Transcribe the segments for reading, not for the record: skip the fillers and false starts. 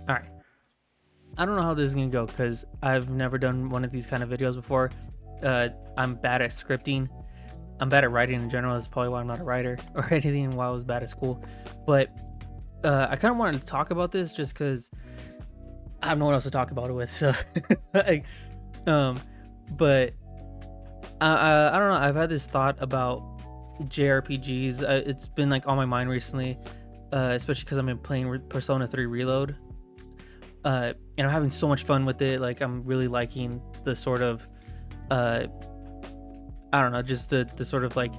All right. I don't know how this is gonna go because I've never done one of these kind of videos before. I'm bad at scripting. I'm bad at writing in general. That's probably why I'm not a writer or anything. While I was bad at school, but I kind of wanted to talk about this just because I have no one else to talk about it with. So, like, um, but I don't know. I've had this thought about JRPGs. It's been like on my mind recently, especially because I've been playing Persona 3 Reload. And I'm having so much fun with it. Like I'm really liking the sort of, I don't know, just the sort of like,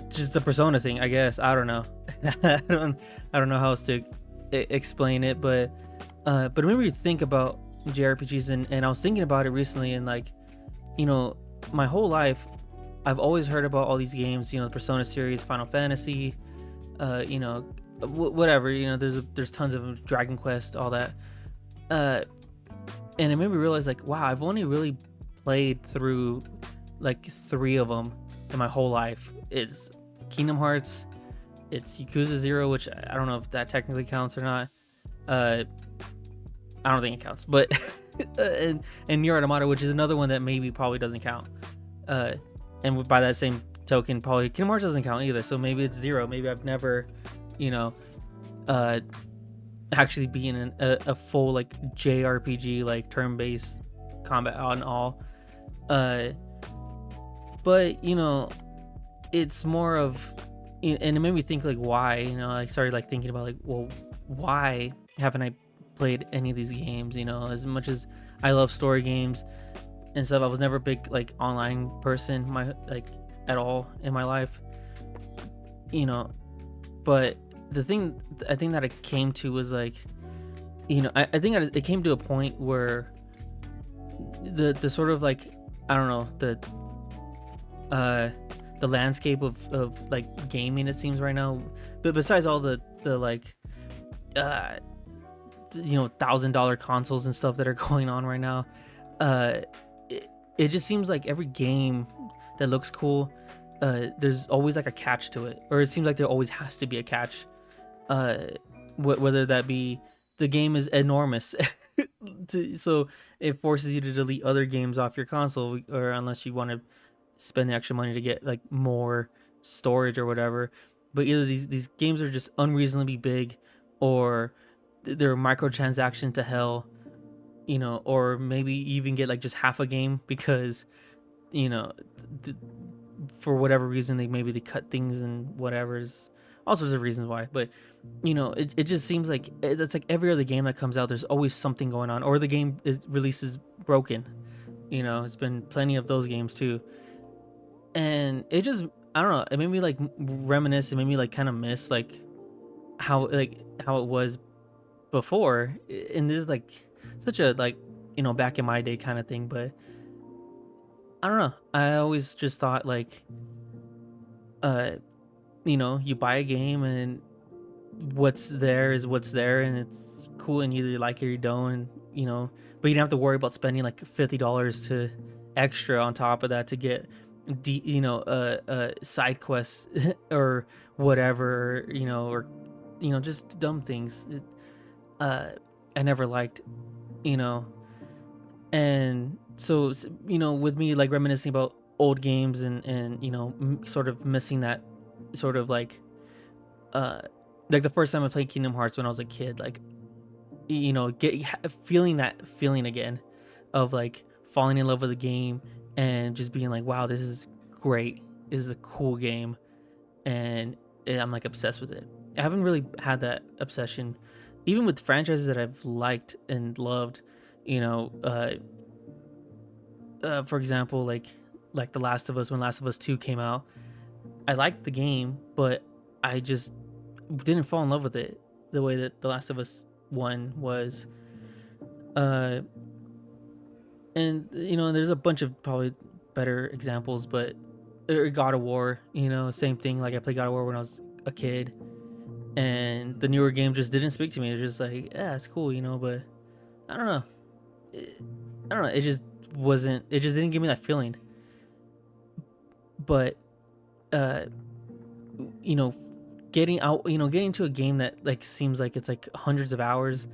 just the Persona thing. I guess I don't know. I don't know how else to explain it, but whenever you think about JRPGs, and I was thinking about it recently, and like, you know, my whole life, I've always heard about all these games. You know, the Persona series, Final Fantasy, you know, whatever. You know, there's tons of them, Dragon Quest, all that. Uh, and it made me realize, like, wow, I've only really played through like three of them in my whole life. It's Kingdom Hearts, it's Yakuza Zero, which I don't know if that technically counts or not. Uh, I don't think it counts, but and Nier Automata, which is another one that maybe probably doesn't count. Uh, and by that same token, probably Kingdom Hearts doesn't count either. So maybe it's zero. Maybe I've never, you know, uh, actually being in a full like JRPG, like turn-based combat on all. Uh, but you know, it's more of, and it made me think like why. You know, I started like thinking about like, well, why haven't I played any of these games? You know, as much as I love story games and stuff, I was never a big like online person, my like at all in my life. You know, but the thing I think that it came to was like, you know, I think that it came to a point where the sort of like, I don't know, the landscape of like gaming, it seems right now, but besides all the like uh you know, $1,000 consoles and stuff that are going on right now, uh it just seems like every game that looks cool, there's always like a catch to it, or it seems like there always has to be a catch. uh Whether that be the game is enormous, so it forces you to delete other games off your console, or unless you want to spend the extra money to get like more storage or whatever. But either these games are just unreasonably big, or they're microtransactions to hell, you know, or maybe you even get like just half a game because, you know, th- for whatever reason they cut things and whatever's all sorts of reasons why. But you know, it just seems like it's like every other game that comes out, there's always something going on, or the game is releases broken. You know, it's been plenty of those games too, and it just, I don't know, it made me like reminisce. It made me like kind of miss like how it was before. And this is like such a like, you know, back in my day kind of thing. But I don't know. I always just thought like, uh, you know, you buy a game and what's there is what's there, and it's cool, and either you like it or you don't. And, you know, but you don't have to worry about spending like $50 to extra on top of that to get you know, side quests or whatever, you know, or, you know, just dumb things. Uh, I never liked, you know. And so, you know, with me like reminiscing about old games, and you know, sort of missing that sort of uh like the first time I played Kingdom Hearts when I was a kid, like, you know, feeling that feeling again of like falling in love with the game and just being like, wow, this is great, this is a cool game, and I'm like obsessed with it. I haven't really had that obsession even with franchises that I've liked and loved, you know. For example, like The Last of Us. When Last of Us 2 came out, I liked the game, but I just didn't fall in love with it the way that The Last of Us 1 was. Uh, and you know, there's a bunch of probably better examples, but God of War, you know, same thing. Like I played God of War when I was a kid, and the newer games just didn't speak to me. It's just like, yeah, it's cool, you know, but I don't know. I don't know. It just wasn't. It just didn't give me that feeling. But uh, you know, getting out, getting to a game that like seems like it's like hundreds of hours.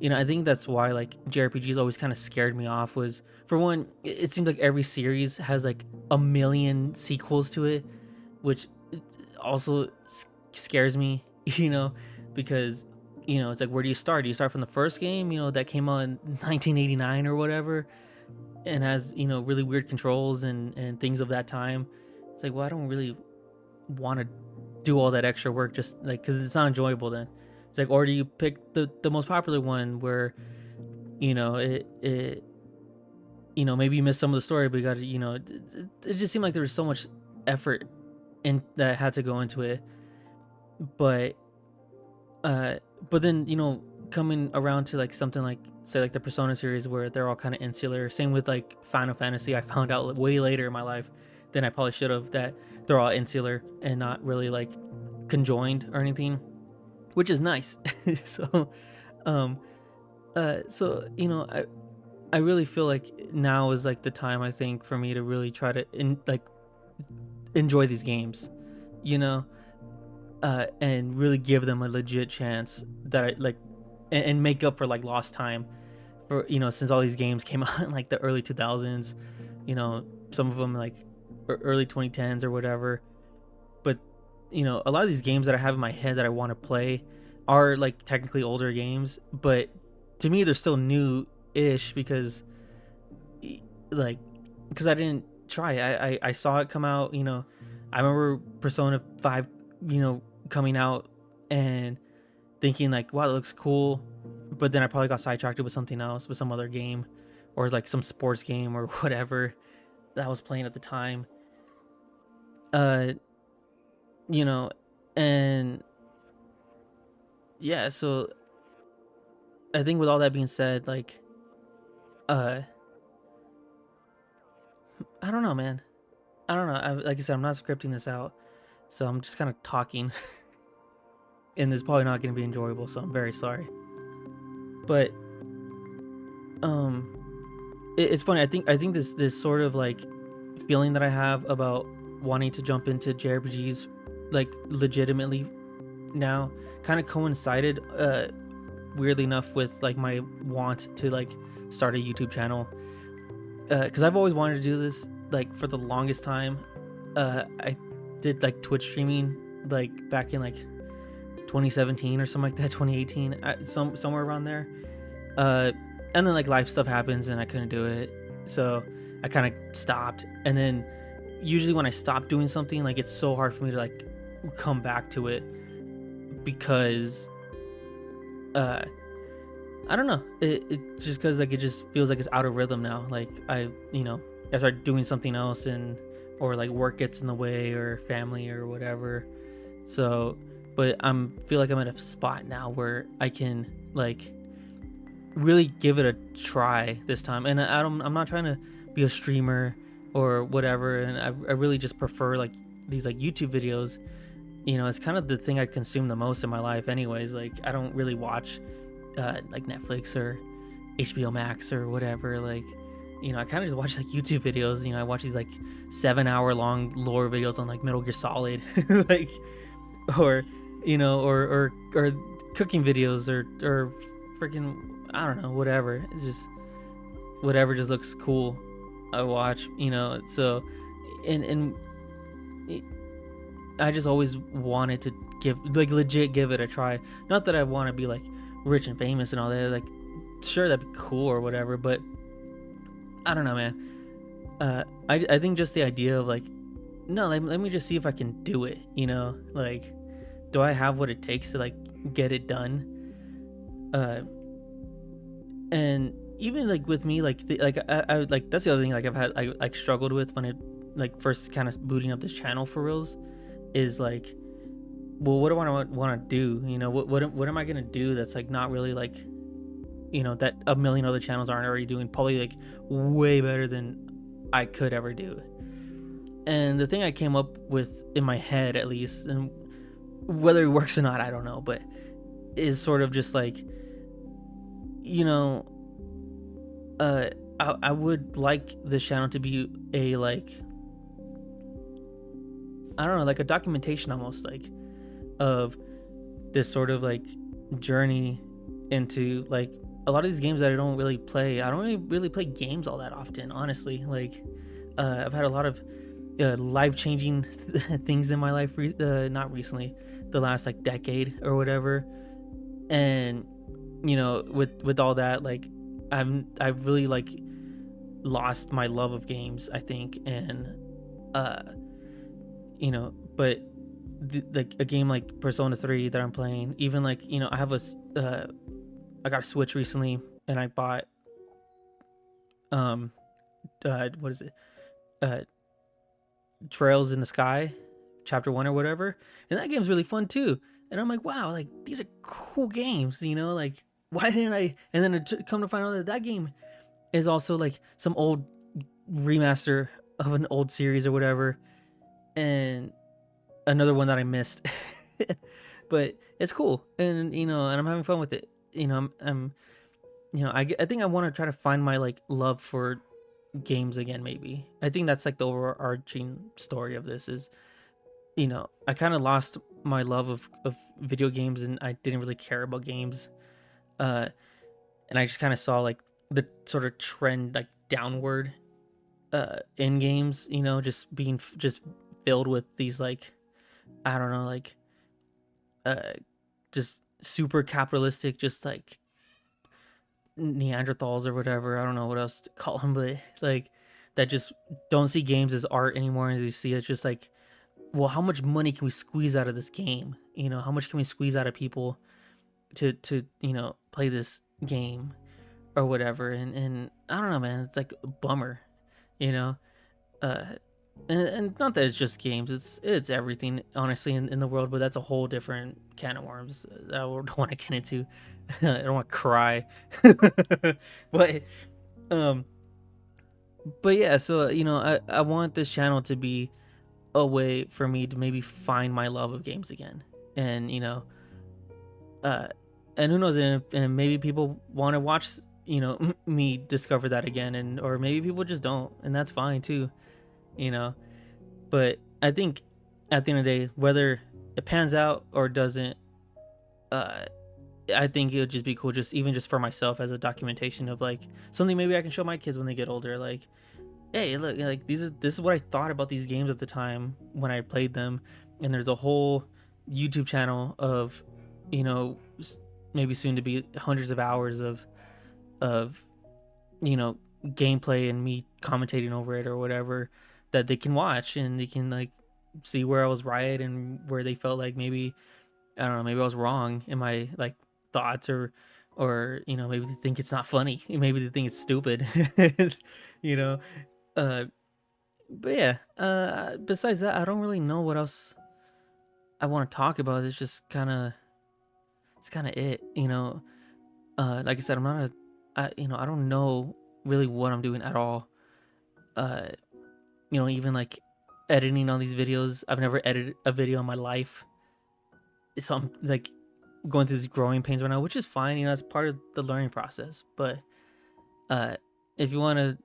I think that's why like JRPGs always kind of scared me off. Was for one, it seems like every series has like a million sequels to it, which also scares me, because it's like, where do you start? Do you start from the first game, that came out in 1989 or whatever, and has really weird controls and things of that time? It's like, well, I don't really want to do all that extra work just like because it's not enjoyable then. It's like, or do you pick the most popular one where it maybe you miss some of the story, but you got to it just seemed like there was so much effort in that had to go into it. But then coming around to like something like, say, like the Persona series, where they're all kind of insular. Same with like Final Fantasy. I found out way later in my life than I probably should have, that they're all insular and not really like conjoined or anything, which is nice. So I really feel like now is like the time, I think, for me to really try to enjoy these games, you know and really give them a legit chance, that I like, and make up for like lost time, for since all these games came out in like the early 2000s, some of them like early 2010s or whatever. But a lot of these games that I have in my head that I want to play are like technically older games, but to me they're still new-ish, because I didn't try. I saw it come out. I remember Persona 5 coming out and thinking like, wow, it looks cool, but then I probably got sidetracked with something else, with some other game, or like some sports game or whatever that I was playing at the time. uh and yeah, so I think with all that being said, like, uh I don't know, man. I don't know. Like I said, I'm not scripting this out, so I'm just kind of talking. And it's probably not going to be enjoyable, so I'm very sorry. But it's funny. I think this sort of like feeling that I have about wanting to jump into JRPGs like legitimately now kind of coincided, weirdly enough, with like my want to like start a YouTube channel, because I've always wanted to do this like for the longest time. I did like Twitch streaming like back in like 2017 or something like that, 2018, somewhere around there. And then like life stuff happens and I couldn't do it, so I kind of stopped. And then usually when I stop doing something, like, it's so hard for me to like come back to it, because I don't know, it just, because like it just feels like it's out of rhythm now. Like I start doing something else, and or like work gets in the way, or family or whatever. So, but feel like I'm at a spot now where I can like really give it a try this time. And I'm not trying to be a streamer or whatever, and I really just prefer like these like YouTube videos. It's kind of the thing I consume the most in my life anyways. Like, I don't really watch like Netflix or HBO Max or whatever. Like, I kind of just watch like YouTube videos. I watch these like 7-hour long lore videos on like Metal Gear Solid, like, or or cooking videos, or freaking, I don't know, whatever. It's just whatever just looks cool, I watch. So, and I just always wanted to legit give it a try. Not that I want to be like rich and famous and all that. Like, sure, that'd be cool or whatever, but I don't know, man. I think just the idea of like, no, let me just see if I can do it. Like, do I have what it takes to like get it done? And even like with me, like I like, that's the other thing like I've had, I like struggled with when it like first kind of booting up this channel for reals, is like, well, what do I want to do? What am I gonna do that's like not really like, that a million other channels aren't already doing, probably like way better than I could ever do. And the thing I came up with in my head, at least, and whether it works or not, I don't know, but is sort of just like, I would like this channel to be a like, I don't know, like a documentation almost, like of this sort of like journey into like a lot of these games that I don't really play. I don't really play games all that often, honestly. Like, I've had a lot of life changing things in my life. Not recently, the last like decade or whatever. And with all that, like, I've really like lost my love of games, I think. And uh, but like a game like Persona 3 that I'm playing, even like I have I got a Switch recently, and I bought um what is it, uh Trails in the Sky chapter 1 or whatever, and that game's really fun too. And I'm like, wow, like these are cool games, like why didn't I? And then come to find out that that game is also like some old remaster of an old series or whatever, and another one that I missed. But it's cool, and and I'm having fun with it. I'm I think I want to try to find my like love for games again. Maybe I think that's like the overarching story of this is, I kind of lost my love of video games, and I didn't really care about games. uh and I just kind of saw like the sort of trend like downward in games, just being just filled with these like, I don't know, like uh just super capitalistic, just like Neanderthals or whatever. I don't know what else to call them, but like that just don't see games as art anymore, and they see it's just like, well, how much money can we squeeze out of this game? How much can we squeeze out of people to play this game or whatever? And I don't know, man. It's like a bummer, you know. Uh, and not that it's just games. It's everything, honestly, in the world. But that's a whole different can of worms that I don't want to get into. I don't want to cry, but um, but yeah. So I want this channel to be a way for me to maybe find my love of games again, and uh, and who knows, and maybe people want to watch me discover that again, and or maybe people just don't, and that's fine too, you know. But I think at the end of the day, whether it pans out or doesn't, uh, I think it would just be cool, just even just for myself as a documentation of like something maybe I can show my kids when they get older. Like, hey, look, like this is what I thought about these games at the time when I played them, and there's a whole YouTube channel of, you know, maybe soon to be hundreds of hours of you know gameplay and me commentating over it or whatever that they can watch, and they can like see where I was right and where they felt like maybe, I don't know, maybe I was wrong in my like thoughts, or maybe they think it's not funny, maybe they think it's stupid. you know uh but yeah, besides that, I don't really know what else I want to talk about. It's kind of it, like I said, I'm not I don't know really what I'm doing at all. uh Even like editing on these videos, I've never edited a video in my life, so I'm like going through these growing pains right now, which is fine. That's part of the learning process. But uh if you want to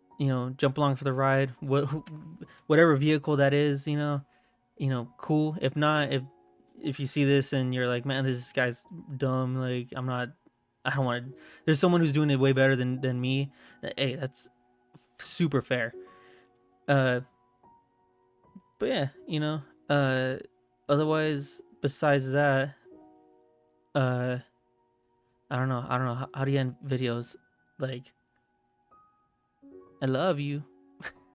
jump along for the ride, whatever vehicle that is, cool. If not, if you see this and you're like, man, this guy's dumb, like I don't want to, there's someone who's doing it way better than me, hey, that's super fair. uh but yeah, uh otherwise, besides that, uh I don't know how do you end videos? Like, I love you.